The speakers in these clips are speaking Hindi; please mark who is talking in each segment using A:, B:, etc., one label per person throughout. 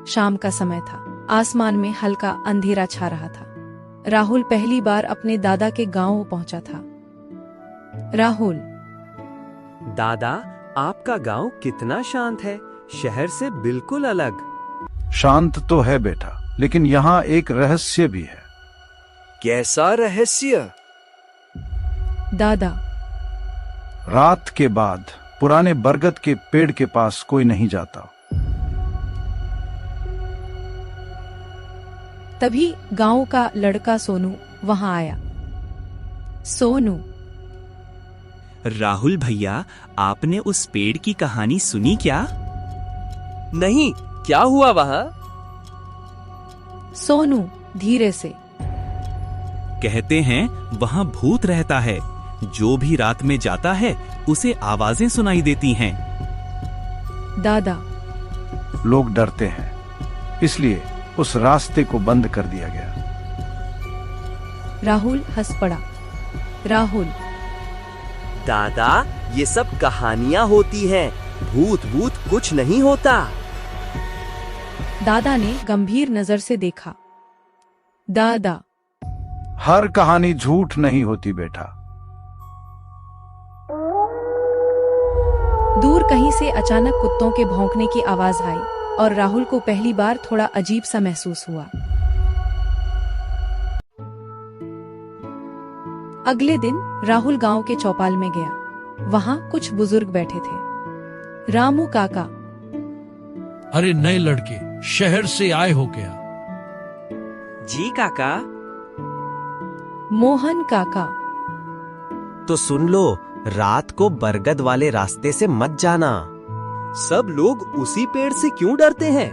A: शाम का समय था। आसमान में हल्का अंधेरा छा रहा था। राहुल पहली बार अपने दादा के गांव पहुंचा था। राहुल,
B: दादा, आपका गांव कितना शांत है, शहर से बिल्कुल अलग।
C: शांत तो है बेटा, लेकिन यहाँ एक रहस्य भी है।
B: कैसा रहस्य?
A: दादा,
C: रात के बाद पुराने बरगद के पेड़ के पास कोई नहीं जाता।
A: तभी गांव का लड़का सोनू वहां आया। सोनू,
D: राहुल भैया, आपने उस पेड़ की कहानी सुनी क्या?
B: नहीं, क्या हुआ वहां?
A: सोनू धीरे से,
D: कहते हैं वहां भूत रहता है। जो भी रात में जाता है उसे आवाजें सुनाई देती हैं।
A: दादा,
C: लोग डरते हैं, इसलिए उस रास्ते को बंद कर दिया गया।
A: राहुल हंस पड़ा। राहुल,
B: दादा, ये सब कहानियां होती हैं, भूत भूत कुछ नहीं होता।
A: दादा ने गंभीर नजर से देखा। दादा,
C: हर कहानी झूठ नहीं होती बेटा।
A: दूर कहीं से अचानक कुत्तों के भौंकने की आवाज आई और राहुल को पहली बार थोड़ा अजीब सा महसूस हुआ। अगले दिन राहुल गांव के चौपाल में गया। वहां कुछ बुजुर्ग बैठे थे। रामू काका,
E: अरे नए लड़के, शहर से आए हो क्या?
B: जी काका।
A: मोहन काका,
F: तो सुन लो, रात को बरगद वाले रास्ते से मत जाना।
B: सब लोग उसी पेड़ से क्यों डरते हैं?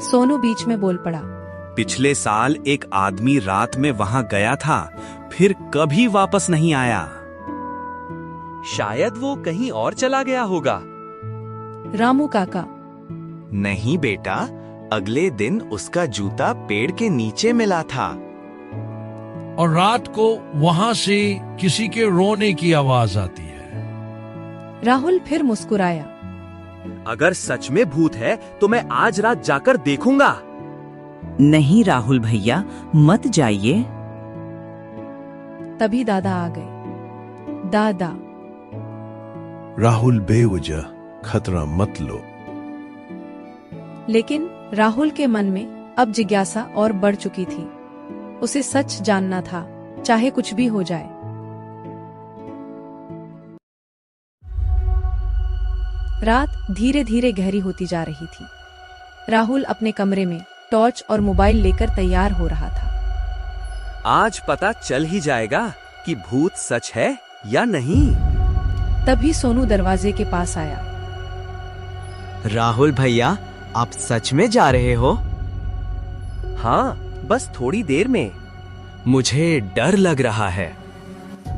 A: सोनू बीच में बोल पड़ा।
D: पिछले साल एक आदमी रात में वहां गया था, फिर कभी वापस नहीं आया।
B: शायद वो कहीं और चला गया होगा।
A: रामू काका,
F: नहीं बेटा, अगले दिन उसका जूता पेड़ के नीचे मिला था।
E: और रात को वहां से किसी के रोने की आवाज आती है।
A: राहुल फिर मुस्कुराया।
B: अगर सच में भूत है तो मैं आज रात जाकर देखूंगा।
G: नहीं राहुल भैया, मत जाइए।
A: तभी दादा आ गए। दादा,
H: राहुल, बेवजह खतरा मत लो।
A: लेकिन राहुल के मन में अब जिज्ञासा और बढ़ चुकी थी। उसे सच जानना था, चाहे कुछ भी हो जाए। रात धीरे धीरे गहरी होती जा रही थी। राहुल अपने कमरे में टॉर्च और मोबाइल लेकर तैयार हो रहा था।
B: आज पता चल ही जाएगा कि भूत सच है या नहीं।
A: तभी सोनू दरवाजे के पास आया।
F: राहुल भैया, आप सच में जा रहे हो?
B: हाँ, बस थोड़ी देर में।
F: मुझे डर लग रहा है।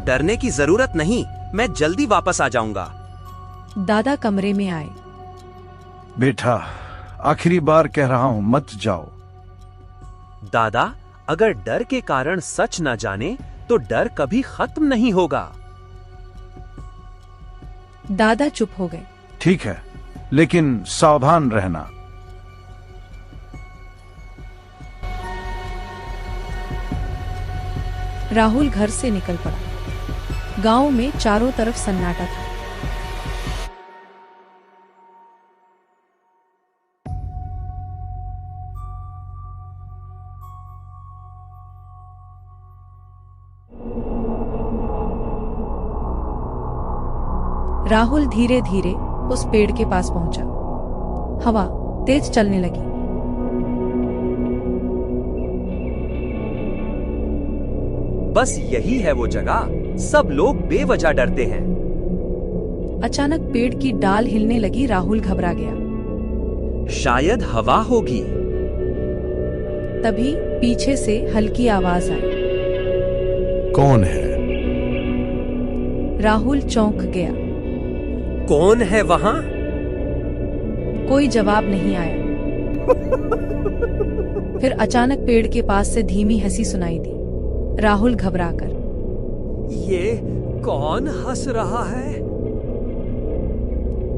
B: डरने की जरूरत नहीं, मैं जल्दी वापस आ जाऊंगा।
A: दादा कमरे में आए।
C: बेटा, आखिरी बार कह रहा हूं, मत जाओ।
B: दादा, अगर डर के कारण सच न जाने तो डर कभी खत्म नहीं होगा।
A: दादा चुप हो गए।
C: ठीक है, लेकिन सावधान रहना।
A: राहुल घर से निकल पड़ा। गांव में चारों तरफ सन्नाटा था। राहुल धीरे धीरे उस पेड़ के पास पहुंचा। हवा तेज चलने लगी।
B: बस यही है वो जगह, सब लोग बेवजह डरते हैं।
A: अचानक पेड़ की डाल हिलने लगी। राहुल घबरा गया।
B: शायद हवा होगी।
A: तभी पीछे से हल्की आवाज आई।
H: कौन है?
A: राहुल चौंक गया।
B: कौन है वहां?
A: कोई जवाब नहीं आया। फिर अचानक पेड़ के पास से धीमी हंसी सुनाई दी। राहुल घबराकर,
B: ये कौन हंस रहा है?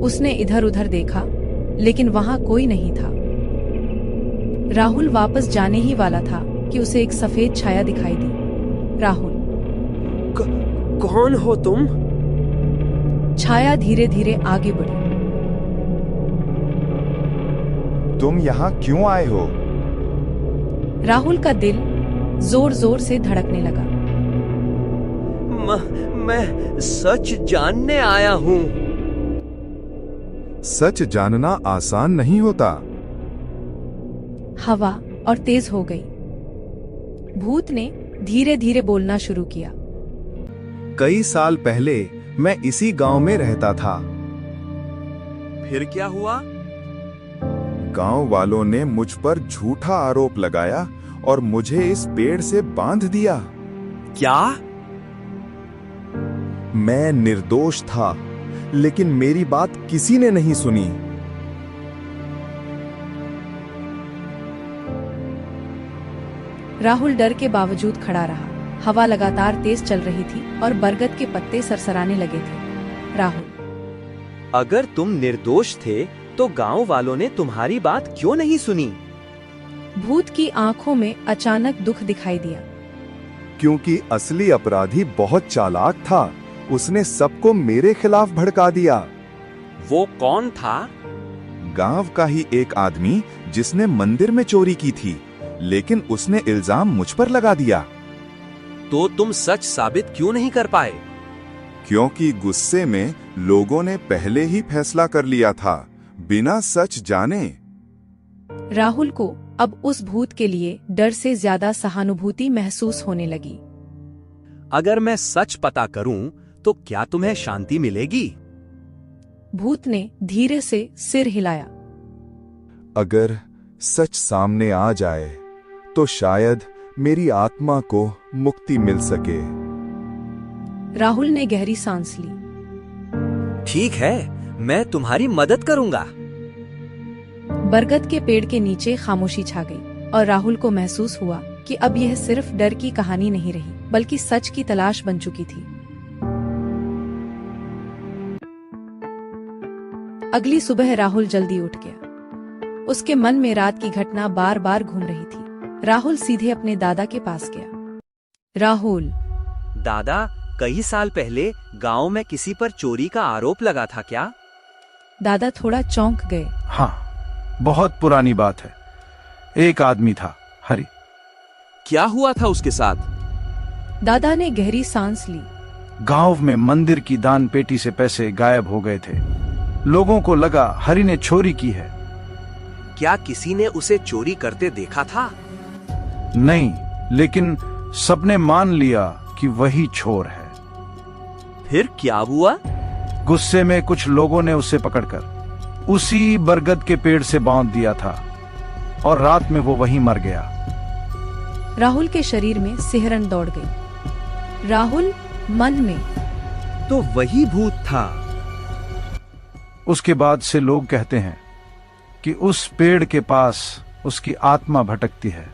A: उसने इधर उधर देखा, लेकिन वहां कोई नहीं था। राहुल वापस जाने ही वाला था कि उसे एक सफेद छाया दिखाई दी। राहुल,
B: कौन हो तुम?
A: छाया धीरे धीरे आगे बढ़ी।
I: तुम यहाँ क्यों आए हो?
A: राहुल का दिल जोर जोर से धड़कने लगा।
B: मैं सच जानने आया हूँ।
I: सच जानना आसान नहीं होता।
A: हवा और तेज हो गई। भूत ने धीरे धीरे बोलना शुरू किया।
I: कई साल पहले मैं इसी गांव में रहता था।
B: फिर क्या हुआ?
I: गांव वालों ने मुझ पर झूठा आरोप लगाया और मुझे इस पेड़ से बांध दिया।
B: क्या?
I: मैं निर्दोष था, लेकिन मेरी बात किसी ने नहीं सुनी।
A: राहुल डर के बावजूद खड़ा रहा। हवा लगातार तेज चल रही थी और बरगद के पत्ते सरसराने लगे थे। राहुल,
B: अगर तुम निर्दोष थे तो गांव वालों ने तुम्हारी बात क्यों नहीं सुनी?
A: भूत की आंखों में अचानक दुख दिखाई दिया।
I: क्योंकि असली अपराधी बहुत चालाक था। उसने सबको मेरे खिलाफ भड़का दिया।
B: वो कौन था?
I: गांव का ही एक आदमी जिसने मंदिर में चोरी की थी, लेकिन उसने इल्जाम मुझ पर लगा दिया।
B: तो तुम सच साबित क्यों नहीं कर पाए?
I: क्योंकि गुस्से में लोगों ने पहले ही फैसला कर लिया था, बिना सच जाने।
A: राहुल को अब उस भूत के लिए डर से ज्यादा सहानुभूति महसूस होने लगी।
B: अगर मैं सच पता करूं तो क्या तुम्हें शांति मिलेगी?
A: भूत ने धीरे से सिर हिलाया।
I: अगर सच सामने आ जाए तो शायद मेरी आत्मा को मुक्ति मिल सके।
A: राहुल ने गहरी सांस ली।
B: ठीक है, मैं तुम्हारी मदद करूंगा।
A: बरगद के पेड़ के नीचे खामोशी छा गई और राहुल को महसूस हुआ कि अब यह सिर्फ डर की कहानी नहीं रही, बल्कि सच की तलाश बन चुकी थी। अगली सुबह राहुल जल्दी उठ गया। उसके मन में रात की घटना बार बार घूम रही थी। राहुल सीधे अपने दादा के पास गया। राहुल,
B: दादा, कई साल पहले गांव में किसी पर चोरी का आरोप लगा था क्या?
A: दादा थोड़ा चौंक गए।
C: हाँ, बहुत पुरानी बात है। एक आदमी था, हरि।
B: क्या हुआ था उसके साथ?
A: दादा ने गहरी सांस ली।
C: गांव में मंदिर की दान पेटी से पैसे गायब हो गए थे। लोगों को लगा हरि ने चोरी की है।
B: क्या किसी ने उसे चोरी करते देखा था?
C: नहीं, लेकिन सबने मान लिया कि वही चोर है।
B: फिर क्या हुआ?
C: गुस्से में कुछ लोगों ने उसे पकड़कर उसी बरगद के पेड़ से बांध दिया था और रात में वो वहीं मर गया।
A: राहुल के शरीर में सिहरन दौड़ गई। राहुल मन में,
B: तो वही भूत था।
C: उसके बाद से लोग कहते हैं कि उस पेड़ के पास उसकी आत्मा भटकती है।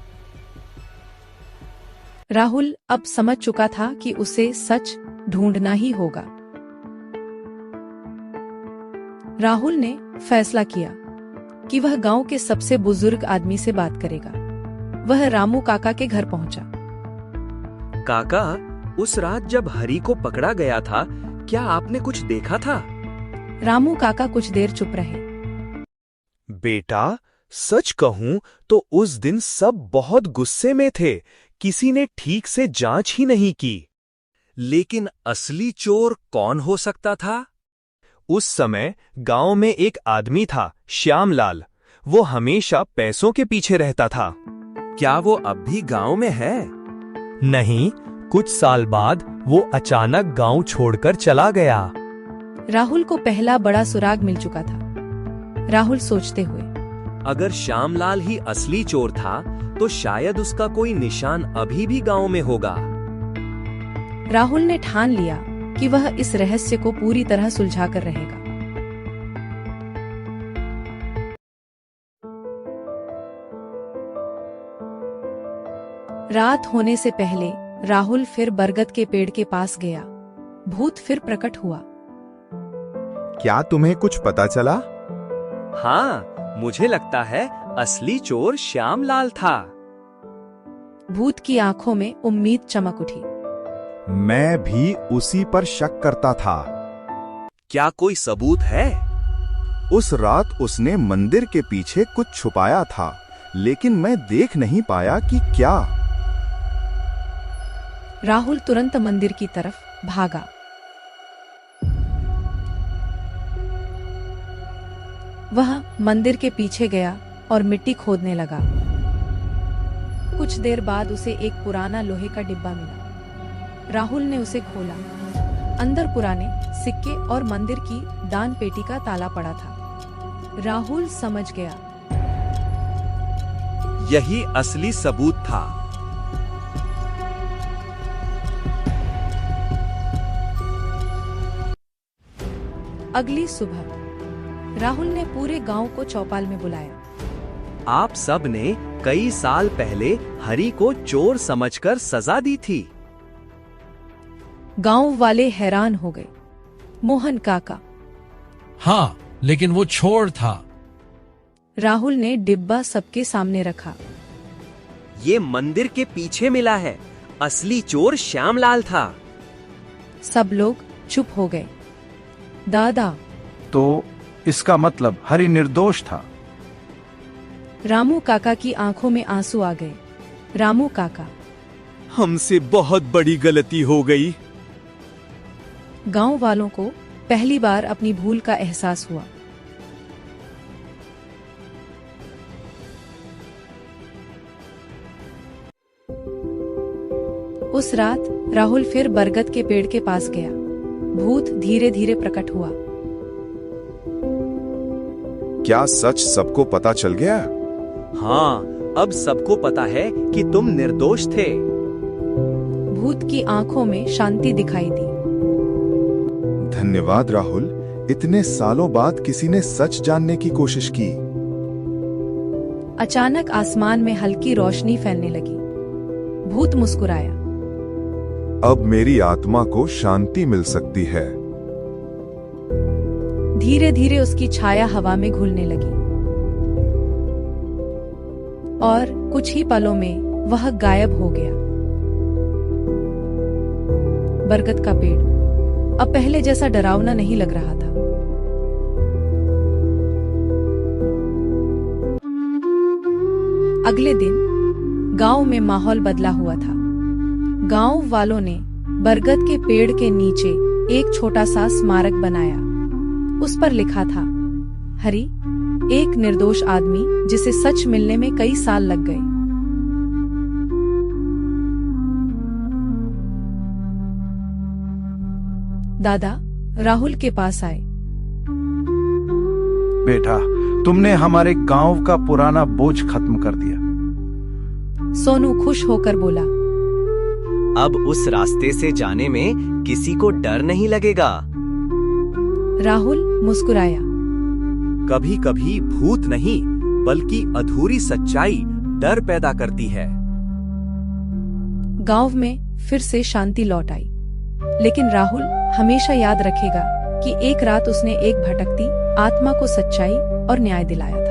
A: राहुल अब समझ चुका था कि उसे सच ढूंढना ही होगा। राहुल ने फैसला किया कि वह गांव के सबसे बुजुर्ग आदमी से बात करेगा। वह रामू काका के घर पहुंचा।
B: काका, उस रात जब हरि को पकड़ा गया था, क्या आपने कुछ देखा था?
A: रामू काका कुछ देर चुप रहे।
F: बेटा, सच कहूं तो उस दिन सब बहुत गुस्से में थे। किसी ने ठीक से जांच ही नहीं की।
B: लेकिन असली चोर कौन हो सकता था?
F: उस समय गांव में एक आदमी था, श्यामलाल। वो हमेशा पैसों के पीछे रहता था।
B: क्या वो अब भी गांव में है?
F: नहीं, कुछ साल बाद वो अचानक गांव छोड़कर चला गया।
A: राहुल को पहला बड़ा सुराग मिल चुका था। राहुल सोचते हुए,
B: अगर श्यामलाल ही असली चोर था तो शायद उसका कोई निशान अभी भी गांव में होगा।
A: राहुल ने ठान लिया कि वह इस रहस्य को पूरी तरह सुलझा कर रहेगा। रात होने से पहले राहुल फिर बरगद के पेड़ के पास गया। भूत फिर प्रकट हुआ।
I: क्या तुम्हें कुछ पता चला?
B: हाँ, मुझे लगता है असली चोर श्यामलाल था।
A: भूत की आंखों में उम्मीद चमक उठी।
I: मैं भी उसी पर शक करता था।
B: क्या कोई सबूत है?
I: उस रात उसने मंदिर के पीछे कुछ छुपाया था, लेकिन मैं देख नहीं पाया कि क्या।
A: राहुल तुरंत मंदिर की तरफ भागा। वह मंदिर के पीछे गया और मिट्टी खोदने लगा। कुछ देर बाद उसे एक पुराना लोहे का डिब्बा मिला। राहुल ने उसे खोला। अंदर पुराने सिक्के और मंदिर की दान पेटी का ताला पड़ा था। राहुल समझ गया,
B: यही असली सबूत था।
A: अगली सुबह राहुल ने पूरे गांव को चौपाल में बुलाया।
B: आप सब ने कई साल पहले हरि को चोर समझकर सजा दी थी।
A: गांव वाले हैरान हो गए। मोहन काका।
E: हाँ, लेकिन वो चोर था।
A: राहुल ने डिब्बा सबके सामने रखा।
B: ये मंदिर के पीछे मिला है। असली चोर श्यामलाल था।
A: सब लोग चुप हो गए। दादा।
C: तो इसका मतलब हरि निर्दोष था।
A: रामू काका की आंखों में आंसू आ गए। रामू काका।
F: हमसे बहुत बड़ी गलती हो गई।
A: गांव वालों को पहली बार अपनी भूल का एहसास हुआ। उस रात राहुल फिर बरगद के पेड़ के पास गया। भूत धीरे धीरे प्रकट हुआ।
I: क्या सच सबको पता चल गया?
B: हाँ, अब सबको पता है कि तुम निर्दोष थे।
A: भूत की आंखों में शांति दिखाई दी।
I: धन्यवाद राहुल, इतने सालों बाद किसी ने सच जानने की कोशिश की।
A: अचानक आसमान में हल्की रोशनी फैलने लगी। भूत मुस्कुराया।
I: अब मेरी आत्मा को शांति मिल सकती है।
A: धीरे धीरे उसकी छाया हवा में घुलने लगी और कुछ ही पलों में वह गायब हो गया। बरगद का पेड़ अब पहले जैसा डरावना नहीं लग रहा था। अगले दिन गांव में माहौल बदला हुआ था। गांव वालों ने बरगद के पेड़ के नीचे एक छोटा सा स्मारक बनाया। उस पर लिखा था, हरि, एक निर्दोष आदमी जिसे सच मिलने में कई साल लग गए। दादा राहुल के पास आए।
C: बेटा, तुमने हमारे गांव का पुराना बोझ खत्म कर दिया।
A: सोनू खुश होकर बोला,
B: अब उस रास्ते से जाने में किसी को डर नहीं लगेगा।
A: राहुल मुस्कुराया।
B: कभी कभी भूत नहीं, बल्कि अधूरी सच्चाई डर पैदा करती है।
A: गांव में फिर से शांति लौट आई। लेकिन राहुल हमेशा याद रखेगा कि एक रात उसने एक भटकती आत्मा को सच्चाई और न्याय दिलाया था।